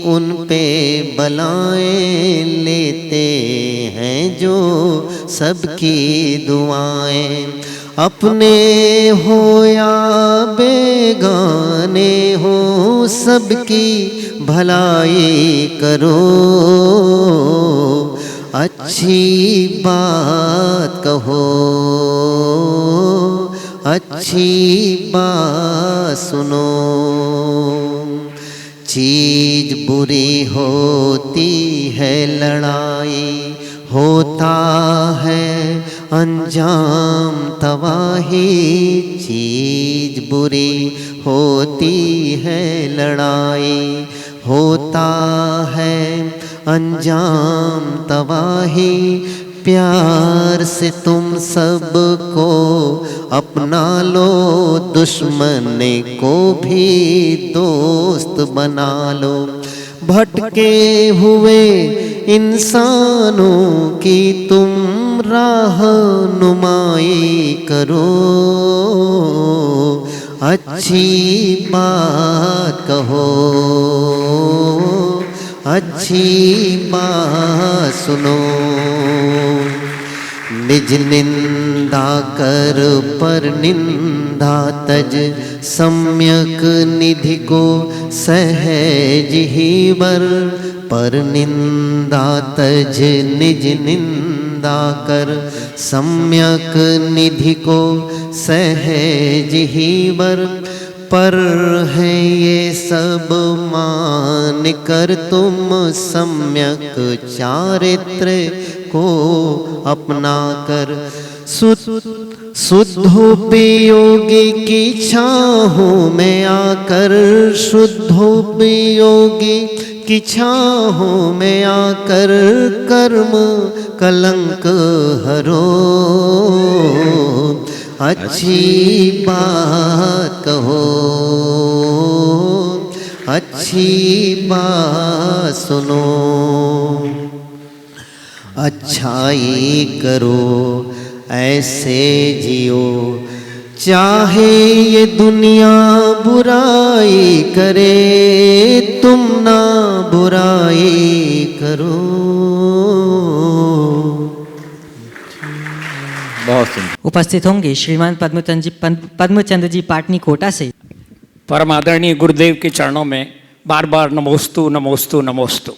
उन पे बलाएं, लेते हैं जो सबकी दुआएं। अपने हो या बेगाने हो सबकी भलाई करो, अच्छी बात कहो, अच्छी बात सुनो। चीज बुरी होती है लड़ाई, होता है अंजाम तबाही। चीज बुरी होती है लड़ाई, होता है अंजाम तबाही। प्यार से तुम सबको अपना लो, दुश्मन को भी दोस्त बना लो। भटके हुए इंसानों की तुम रहनुमाई करो, अच्छी बात कहो, अच्छी बात सुनो। निज निंदा कर पर निंदा तज, सम्यक निधि को सहज ही बर। पर निंदा तज निज निंदा कर, सम्यक निधि को सहज ही बर। पर है ये सब मान कर तुम सम्यक चारित्र को अपना कर। शुद्धोपयोगी की छाहों में आकर, शुद्धोपयोगी की छाहों में आकर कर्म कलंक हरो, अच्छी बात कहो, अच्छी बात सुनो। अच्छाई करो ऐसे जियो, चाहे ये दुनिया बुराई करे, तुम ना बुराई करो। बहुत सुंदर। उपस्थित होंगे श्रीमान पद्मचंद जी पाटनी कोटा से। परम आदरणीय गुरुदेव के चरणों में बार बार नमोस्तु नमोस्तु नमोस्तु।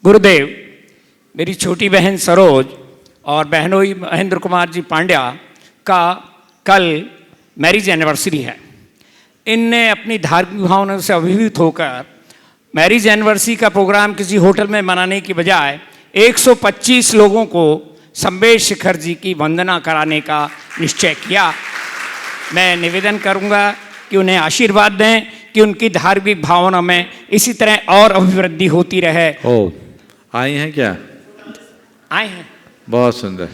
गुरुदेव, मेरी छोटी बहन सरोज और बहनोई महेंद्र कुमार जी पांड्या का कल मैरिज एनिवर्सरी है। इनने अपनी धार्मिक भावनाओं से अभिभूत होकर मैरिज एनिवर्सरी का प्रोग्राम किसी होटल में मनाने की बजाय 125 लोगों को संवेश शिखर जी की वंदना कराने का निश्चय किया। मैं निवेदन करूंगा कि उन्हें आशीर्वाद दें कि उनकी धार्मिक भावना में इसी तरह और अभिवृद्धि होती रहे। ओ, आई हैं क्या? आए हैं। बहुत सुंदर।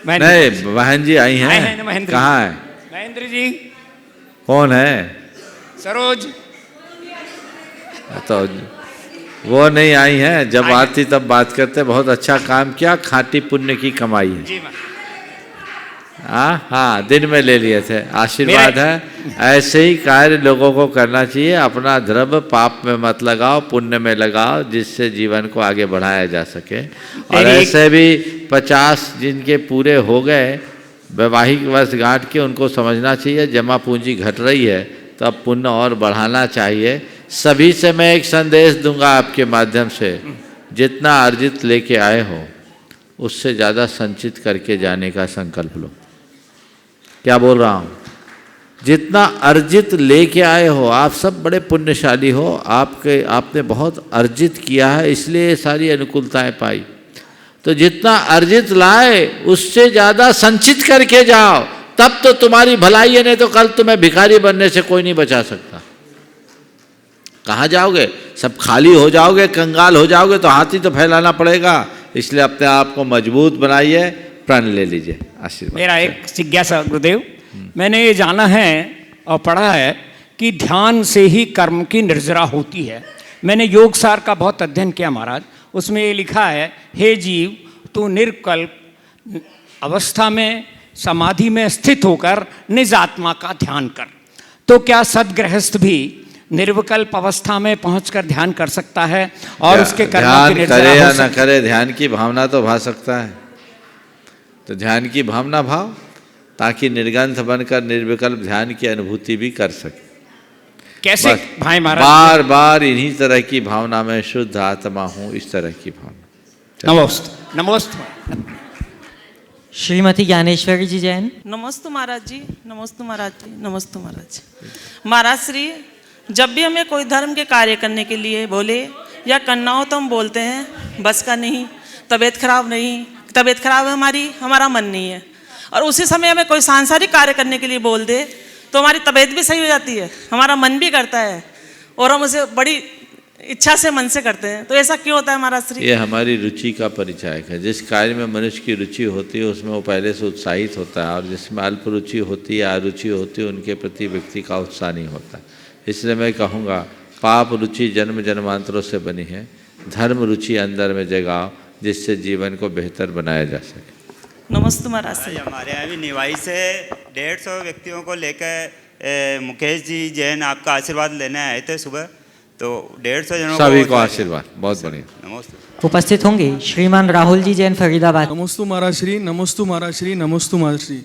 महेंद्र नहीं, बहन जी आई हैं। आए हैं ना महेंद्र। कहाँ है? महेंद्र जी। कौन है? सरोज। तो वो नहीं आई हैं, जब आती तब बात करते। बहुत अच्छा काम किया, खाटी पुण्य की कमाई है। जी हाँ, दिन में ले लिए थे। आशीर्वाद है, ऐसे ही कार्य लोगों को करना चाहिए। अपना द्रव्य पाप में मत लगाओ, पुण्य में लगाओ, जिससे जीवन को आगे बढ़ाया जा सके। और ऐसे भी 50 जिनके पूरे हो गए वैवाहिक वर्षगांठ के, उनको समझना चाहिए जमा पूंजी घट रही है तो अब पुण्य और बढ़ाना चाहिए। सभी से मैं एक संदेश दूंगा आपके माध्यम से, जितना अर्जित लेके आए हो उससे ज़्यादा संचित करके जाने का संकल्प लो। क्या बोल रहा हूँ? जितना अर्जित लेके आए हो, आप सब बड़े पुण्यशाली हो, आपने बहुत अर्जित किया है, इसलिए ये सारी अनुकूलताएं पाई। तो जितना अर्जित लाए उससे ज़्यादा संचित करके जाओ, तब तो तुम्हारी भलाई है। नहीं तो कल तुम्हें भिखारी बनने से कोई नहीं बचा सकता। कहाँ जाओगे? सब खाली हो जाओगे, कंगाल हो जाओगे तो हाथ ही तो फैलाना पड़ेगा। इसलिए अपने आप को मजबूत बनाइए, प्रण ले लीजिए। आशीर्वाद। मेरा एक जिज्ञासा गुरुदेव, मैंने ये जाना है और पढ़ा है कि ध्यान से ही कर्म की निर्जरा होती है। मैंने योग सार का बहुत अध्ययन किया महाराज, उसमें ये लिखा है, हे जीव तू निर्कल्प अवस्था में समाधि में स्थित होकर निज आत्मा का ध्यान कर। तो क्या सदगृहस्थ भी निर्विकल्प अवस्था में पहुंचकर ध्यान कर सकता है? और उसके कर्म की निर्जरा करे या हो न करे, ध्यान की भावना तो भा सकता है। तो ध्यान की भावना भाव, ताकि निर्ग्रंथ बनकर निर्विकल्प ध्यान की अनुभूति भी कर सके। कैसे बस भाई महाराज? बार बार इन्हीं तरह की भावना में शुद्ध आत्मा हूँ, इस तरह की भावना। नमोस्तु नमोस्तु। श्रीमती ज्ञानेश्वरी जी जैन। नमस्ते महाराज जी, नमस्ते महाराज जी, नमस्ते महाराज। महाराज श्री, जब भी हमें कोई धर्म के कार्य करने के लिए बोले या करना हो तो हम बोलते हैं बस का नहीं, तबीयत खराब नहीं, तबीयत खराब है हमारी, हमारा मन नहीं है। और उसी समय हमें कोई सांसारिक कार्य करने के लिए बोल दे तो हमारी तबीयत भी सही हो जाती है, हमारा मन भी करता है और हम उसे बड़ी इच्छा से मन से करते हैं। तो ऐसा क्यों होता है महाराज श्री? ये हमारी रुचि का परिचायक है। जिस कार्य में मनुष्य की रुचि होती है उसमें वो पहले से उत्साहित होता है, और जिसमें अल्प रुचि होती है, अरुचि होती है, उनके प्रति व्यक्ति का उत्साह नहीं होता। इसलिए मैं कहूँगा, पाप रुचि जन्म जन्मांतरों से बनी है, धर्म रुचि अंदर में जगाओ जिससे जीवन को बेहतर बनाया जा सके। नमस्ते महाराज श्री। हमारे यहाँ भी निवाई से 150 व्यक्तियों को लेकर मुकेश जी जैन आपका आशीर्वाद लेने आए थे सुबह, तो 150 जनों सभी को आशीर्वाद। बहुत बढ़िया। नमस्ते। उपस्थित होंगे श्रीमान राहुल जी जैन फरीदाबाद। नमस्तु महाराज श्री, नमस्तु महाराज श्री, नमस्तु महाराज श्री।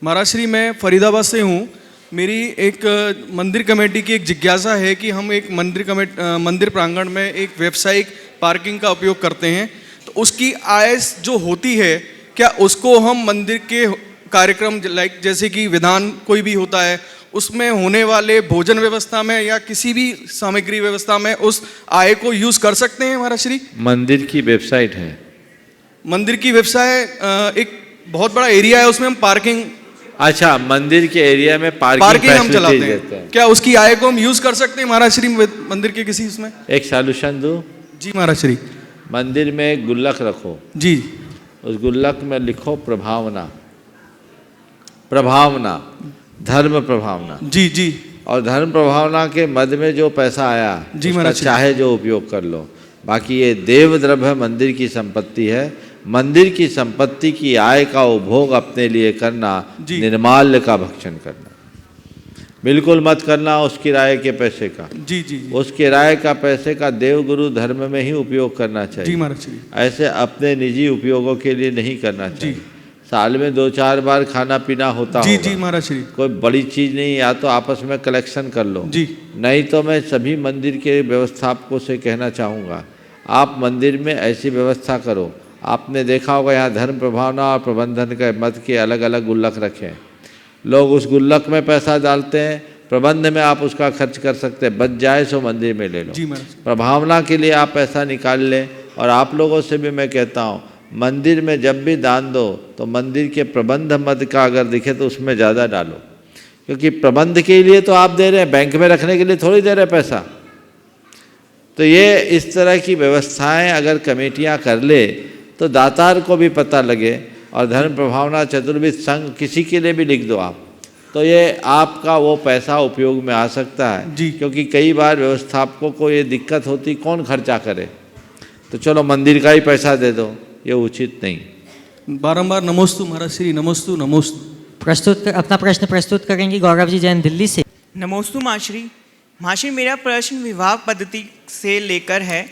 महाराज श्री, मैं फरीदाबाद से हूँ। मेरी एक मंदिर कमेटी की एक जिज्ञासा है कि हम एक मंदिर प्रांगण में एक व्यावसायिक पार्किंग का उपयोग करते हैं, तो उसकी आय जो होती है, क्या उसको हम मंदिर के कार्यक्रम लाइक जैसे कि विधान कोई भी होता है उसमें होने वाले भोजन व्यवस्था में या किसी भी सामग्री व्यवस्था में उस आय को यूज कर सकते हैं महाराज श्री? मंदिर की वेबसाइट है। मंदिर की वेबसाइट एक बहुत बड़ा एरिया है, उसमें हम पार्किंग। अच्छा, मंदिर के एरिया में पार्किंग हम चलाते हैं, क्या उसकी आय को हम यूज कर सकते हैं महाराज श्री मंदिर के किसी उसमें? एक सॉल्यूशन दूं? जी महाराज श्री। मंदिर में एक गुल्लक रखो जी, उस गुल्लक में लिखो प्रभावना, प्रभावना, धर्म प्रभावना। जी जी। और धर्म प्रभावना के मद में जो पैसा आया जी उसका महाराज, चाहे जो उपयोग कर लो। बाकी ये देव द्रव्य मंदिर की संपत्ति है। मंदिर की संपत्ति की आय का उपभोग अपने लिए करना निर्माल्य का भक्षण करना बिल्कुल मत करना। उस किराए के पैसे का जी जी, जी। उस किराए का पैसे का देव गुरु धर्म में ही उपयोग करना चाहिए। जी महाराज जी। ऐसे अपने निजी उपयोगों के लिए नहीं करना चाहिए। साल में 2-4 बार खाना पीना होता जी होगा। जी महाराज श्री। कोई बड़ी चीज़ नहीं, या तो आपस में कलेक्शन कर लो जी, नहीं तो मैं सभी मंदिर के व्यवस्थापकों से कहना चाहूँगा, आप मंदिर में ऐसी व्यवस्था करो। आपने देखा होगा यहाँ धर्म प्रभावना और प्रबंधन के मत के अलग अलग गुल्लक रखे हैं। लोग उस गुल्लक में पैसा डालते हैं, प्रबंध में आप उसका खर्च कर सकते हैं, बच जाए सो मंदिर में ले लो। जी महाराज। प्रभावना के लिए आप पैसा निकाल लें। और आप लोगों से भी मैं कहता हूँ, मंदिर में जब भी दान दो तो मंदिर के प्रबंध मद का अगर दिखे तो उसमें ज़्यादा डालो, क्योंकि प्रबंध के लिए तो आप दे रहे हैं, बैंक में रखने के लिए थोड़ी दे रहे पैसा। तो ये इस तरह की व्यवस्थाएं अगर कमेटियां कर ले तो दातार को भी पता लगे। और धर्म प्रभावना चतुर्विध संघ किसी के लिए भी लिख दो आप, तो ये आपका वो पैसा उपयोग में आ सकता है जी। क्योंकि कई बार व्यवस्थापकों को ये दिक्कत होती, कौन खर्चा करे, तो चलो मंदिर का ही पैसा दे दो, ये उचित नहीं। बारंबार नमोस्तु महाराज श्री, नमोस्तु नमोस्तु। अपना प्रश्न प्रस्तुत करेंगी गौरव जी जैन दिल्ली से। नमोस्तु माश्री। माश्री, मेरा प्रश्न विवाह पद्धति से लेकर है।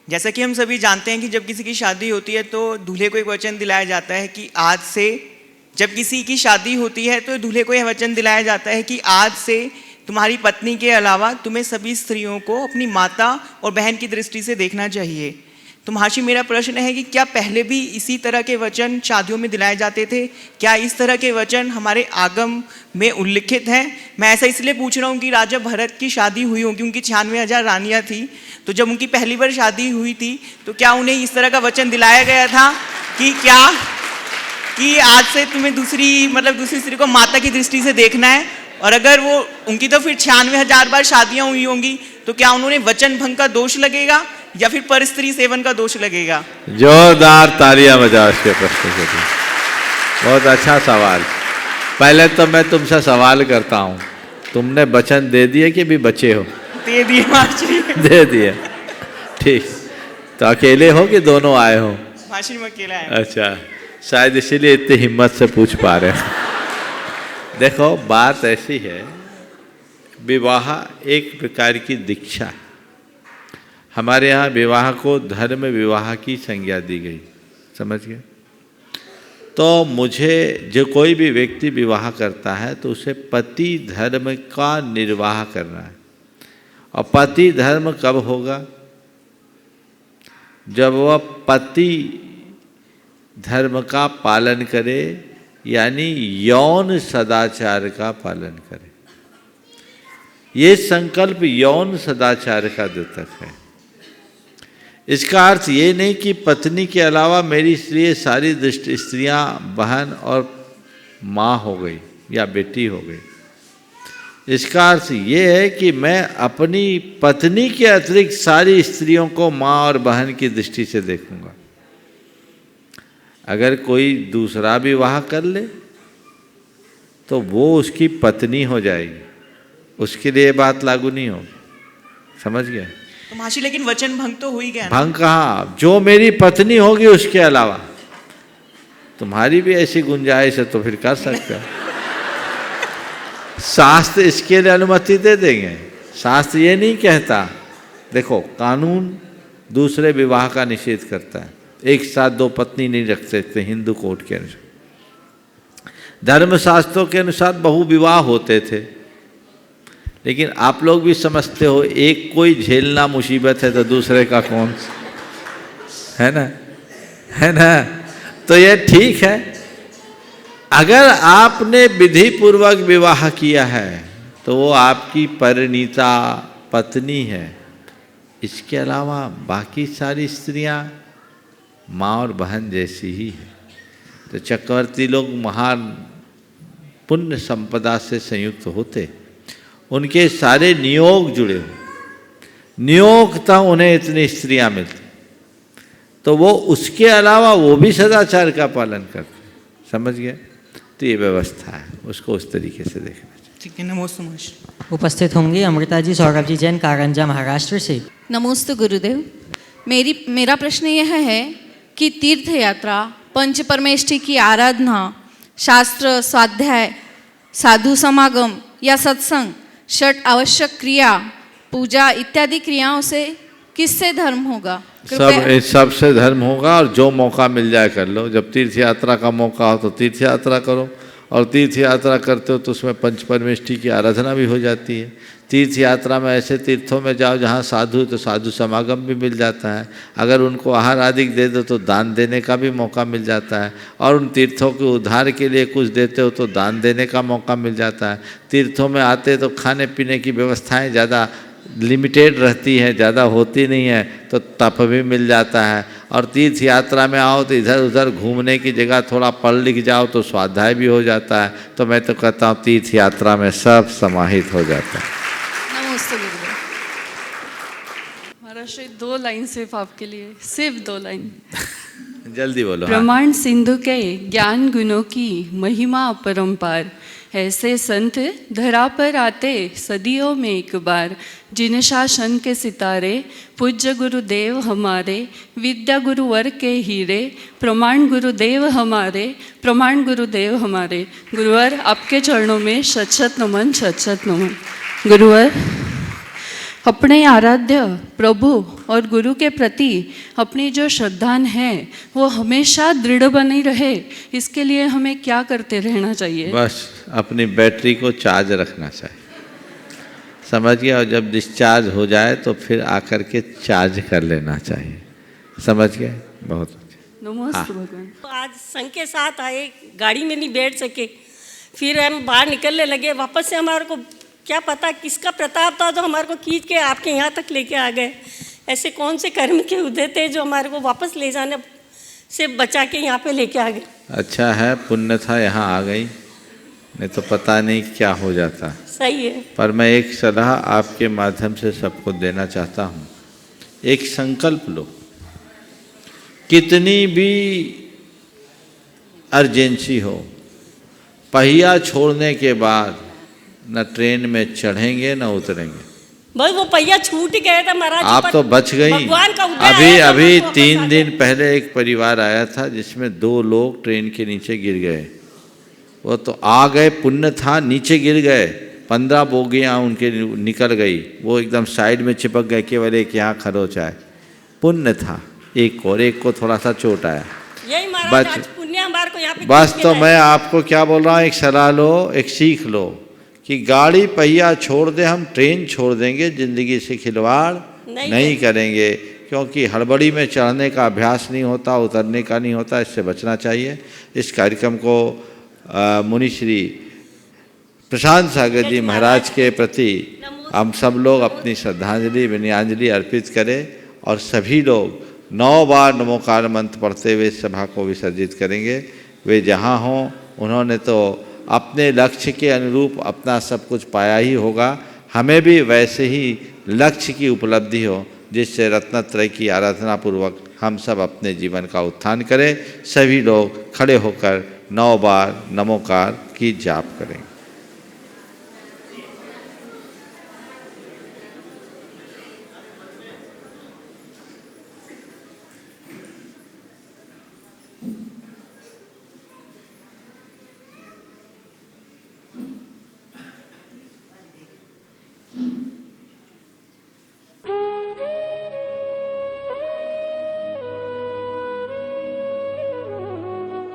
जैसा कि हम सभी जानते हैं कि जब किसी की शादी होती है तो दूल्हे को एक वचन दिलाया जाता है कि आज से, जब किसी की शादी होती है तो दूल्हे को यह वचन दिलाया जाता है कि आज से तुम्हारी पत्नी के अलावा तुम्हें सभी स्त्रियों को अपनी माता और बहन की दृष्टि से देखना चाहिए। तो महाशय, मेरा प्रश्न है कि क्या पहले भी इसी तरह के वचन शादियों में दिलाए जाते थे? क्या इस तरह के वचन हमारे आगम में उल्लिखित हैं? मैं ऐसा इसलिए पूछ रहा हूँ कि राजा भरत की शादी हुई होगी, उनकी 96,000 रानियाँ थी, तो जब उनकी पहली बार शादी हुई थी तो क्या उन्हें इस तरह का वचन दिलाया गया था कि क्या कि आज से तुम्हें दूसरी स्त्री को माता की दृष्टि से देखना है? और अगर वो उनकी तो फिर 96,000 बार शादियाँ हुई होंगी, तो क्या उन्होंने वचन भंग का दोष लगेगा या फिर पर स्त्री सेवन का दोष लगेगा? जोरदार तालियां बजाओ इसके प्रश्न के लिए। बहुत अच्छा सवाल। पहले तो मैं तुमसे सवाल करता हूँ, तुमने वचन दे दिए कि भी बचे हो? दे दिए मास्टरी। दे दिए, ठीक। तो अकेले हो कि दोनों आए हो? मास्टरी में अकेला है। अच्छा, शायद इसीलिए इतनी हिम्मत से पूछ पा रहे हैं। देखो, बात ऐसी है, विवाह एक प्रकार की दीक्षा है। हमारे यहाँ विवाह को धर्म विवाह की संज्ञा दी गई, समझ गए? तो मुझे जो कोई भी व्यक्ति विवाह करता है तो उसे पति धर्म का निर्वाह करना है। और पति धर्म कब होगा? जब वह पति धर्म का पालन करे, यानी यौन सदाचार का पालन करे। ये संकल्प यौन सदाचार का द्योतक है। इसका अर्थ ये नहीं कि पत्नी के अलावा मेरी लिए सारी दुष्ट स्त्रियां बहन और माँ हो गई या बेटी हो गई। इसका अर्थ ये है कि मैं अपनी पत्नी के अतिरिक्त सारी स्त्रियों को माँ और बहन की दृष्टि से देखूंगा। अगर कोई दूसरा विवाह कर ले तो वो उसकी पत्नी हो जाएगी, उसके लिए बात लागू नहीं होगी। समझ गए? तो महाशय लेकिन वचन भंग तो हो ही गया ना? भंग कहाँ? जो मेरी पत्नी होगी उसके अलावा। तुम्हारी भी ऐसी गुंजाइश है तो फिर कर सकते हो। शास्त्र इसके लिए अनुमति दे देंगे। शास्त्र ये नहीं कहता। देखो, कानून दूसरे विवाह का निषेध करता है। एक साथ दो पत्नी नहीं रख सकते हिंदू कोड के अनुसार। धर्मशास्त्रों के अनुसार बहुविवाह होते थे, लेकिन आप लोग भी समझते हो एक कोई झेलना मुसीबत है तो दूसरे का कौन, है ना? है ना? तो ये ठीक है। अगर आपने विधि पूर्वक विवाह किया है तो वो आपकी परिणीता पत्नी है। इसके अलावा बाकी सारी स्त्रियां माँ और बहन जैसी ही है। तो चक्रवर्ती लोग महान पुण्य संपदा से संयुक्त होते, उनके सारे नियोग जुड़े हुए, नियोग था उन्हें इतनी स्त्रियां मिलती, तो वो उसके अलावा वो भी सदाचार का पालन करते। समझ गए? तो ये व्यवस्था है, उसको उस तरीके से देखना चाहिए। ठीक है, नमोस्तु महाशय। उपस्थित होंगे अमृता जी, सौरभ जी जैन, कारंजा महाराष्ट्र से। नमोस्तु गुरुदेव। मेरा प्रश्न यह है कि तीर्थ यात्रा, पंच परमेष्ठी की आराधना, शास्त्र स्वाध्याय, साधु समागम या सत्संग, षट आवश्यक क्रिया, पूजा इत्यादि क्रियाओं से किससे धर्म होगा? सब से धर्म होगा। और जो मौका मिल जाए कर लो। जब तीर्थ यात्रा का मौका हो तो तीर्थ यात्रा करो, और तीर्थ यात्रा करते हो तो उसमें पंच परमेष्ठी की आराधना भी हो जाती है। तीर्थ यात्रा में ऐसे तीर्थों में जाओ जहाँ साधु, तो साधु समागम भी मिल जाता है। अगर उनको आहार आदि दे दो तो दान देने का भी मौका मिल जाता है। और उन तीर्थों के उद्धार के लिए कुछ देते हो तो दान देने का मौका मिल जाता है। तीर्थों में आते तो खाने पीने की व्यवस्थाएं ज़्यादा लिमिटेड रहती है, ज़्यादा होती नहीं है, तो तप भी मिल जाता है। और तीर्थ यात्रा में आओ तो इधर उधर घूमने की जगह थोड़ा पढ़ लिख जाओ तो स्वाध्याय भी हो जाता है। तो मैं तो कहता हूँ तीर्थ यात्रा में सब समाहित हो जाता है। नमस्ते गुरुदेव। महाराष्ट्र 2 लाइन सिर्फ आपके लिए, सिर्फ 2 लाइन। जल्दी बोलो। प्रमाण सिंधु के ज्ञान गुणों की महिमा अपरंपार, ऐसे संत धरा पर आते सदियों में एक बार, जिन शासन के सितारे पूज्य गुरुदेव हमारे, विद्या गुरुवर के हीरे, प्रमाण गुरुदेव हमारे, प्रमाण गुरुदेव हमारे। गुरुवर आपके चरणों में शत शत नमन, शत शत नमन। गुरुवर, अपने आराध्य प्रभु और गुरु के प्रति अपनी जो श्रद्धा है वो हमेशा दृढ़ बनी रहे, इसके लिए हमें क्या करते रहना चाहिए? बस अपनी बैटरी को चार्ज रखना चाहिए। समझ गया? और जब डिस्चार्ज हो जाए तो फिर आकर के चार्ज कर लेना चाहिए। समझ गए? बहुत अच्छा। नमस्ते भगवान। आज संघ के साथ आए, गाड़ी में नहीं बैठ सके, फिर हम बाहर निकलने लगे। वापस से हमारे को क्या पता किसका प्रताप था जो हमारे को खींच के आपके यहाँ तक लेके आ गए। ऐसे कौन से कर्म के उदय थे जो हमारे को वापस ले जाने से बचा के यहाँ पे लेके आ गए। अच्छा है, पुण्य था यहाँ आ गई, नहीं तो पता नहीं क्या हो जाता। सही है। पर मैं एक सलाह आपके माध्यम से सबको देना चाहता हूँ। एक संकल्प लो, कितनी भी अर्जेंसी हो, पहिया छोड़ने के बाद न ट्रेन में चढ़ेंगे न उतरेंगे। भाई वो पहिया छूट गया था महाराज। आप तो बच गई। भगवान का उदय अभी 3 दिन पहले एक परिवार आया था जिसमें 2 लोग ट्रेन के नीचे गिर गए। वो तो आ गए, पुण्य था, नीचे गिर गए, 15 बोगियाँ उनके निकल गई, वो एकदम साइड में चिपक गए, केवल एक यहाँ खरोच आए। पुण्य था एक, और एक को थोड़ा सा चोट आया। यही महाराज आज पुण्य दुनिया हमारे को यहाँ पे बस खींच तो के मैं लाए। आपको क्या बोल रहा हूँ, एक सलाह लो, एक सीख लो कि गाड़ी पहिया छोड़ दे, हम ट्रेन छोड़ देंगे, ज़िंदगी से खिलवाड़ नहीं करेंगे, क्योंकि हड़बड़ी में चढ़ने का अभ्यास नहीं होता, उतरने का नहीं होता, इससे बचना चाहिए। इस कार्यक्रम को मुनि श्री प्रशांत सागर जी महाराज के प्रति हम सब लोग अपनी श्रद्धांजलि विनयांजलि अर्पित करें और सभी लोग 9 बार नमोकार मंत्र पढ़ते हुए इस सभा को विसर्जित करेंगे। वे जहाँ हों उन्होंने तो अपने लक्ष्य के अनुरूप अपना सब कुछ पाया ही होगा, हमें भी वैसे ही लक्ष्य की उपलब्धि हो जिससे रत्नत्रय की आराधना पूर्वक हम सब अपने जीवन का उत्थान करें। सभी लोग खड़े होकर 9 बार नमोकार की जाप करें।